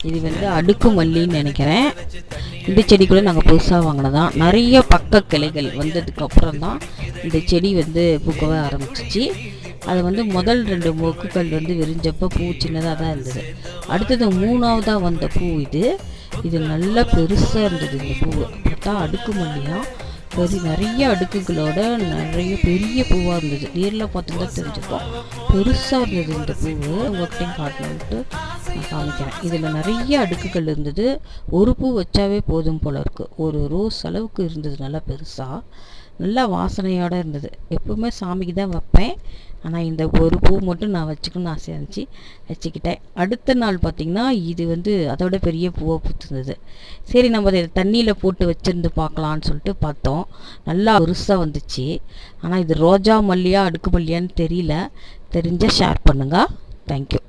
இது வந்து அடுக்கு மல்லின்னு நினைக்கிறேன். இந்த செடி கூட நாங்கள் புதுசாக வாங்கினதான். நிறைய பக்க கிளைகள் வந்ததுக்கு அப்புறம் தான் இந்த செடி வந்து பூக்கவே ஆரம்பிச்சிச்சு. அது வந்து முதல் 2 மொக்குகள் வந்து விரிஞ்சப்போ பூ சின்னதாக தான் இருந்தது. அடுத்தது 3ஆவதாக வந்த பூ இது நல்லா பெருசாக இருந்தது. இந்த பூ பார்த்தா அடுக்கு மல்லியாக நிறைய அடுக்குகளோட நிறைய பெரிய பூவாக இருந்தது. நேரில் பார்த்துருந்தா தெரிஞ்சுப்போம், பெருசாக இருந்தது இந்த பூவு. உங்கள்கிட்டையும் காட்டணுன்ட்டு நான் காமிக்கிறேன். இதில் நிறைய அடுக்குகள் இருந்தது. ஒரு பூ வச்சாவே போதும் போல இருக்குது. ஒரு ரோஸ் அளவுக்கு இருந்தது, நல்லா பெருசாக, நல்லா வாசனையோடு இருந்தது. எப்பவுமே சாமிக்கு தான் வைப்பேன், ஆனால் இந்த ஒரு பூ மட்டும் நான் வச்சுக்கணும்னு ஆசையாக இருந்துச்சு, வச்சுக்கிட்டேன். அடுத்த நாள் பார்த்திங்கன்னா இது வந்து அதோட பெரிய பூவாக பூத்துருந்தது. சரி, நம்ம அதை தண்ணியில் போட்டு வச்சுருந்து பார்க்கலான்னு சொல்லிட்டு பார்த்தோம். நல்லா பெருசாக வந்துச்சு. ஆனால் இது ரோஜா மல்லியா அடுக்கு மல்லியான்னு தெரியல. தெரிஞ்சால் ஷேர் பண்ணுங்கள். தேங்க்யூ.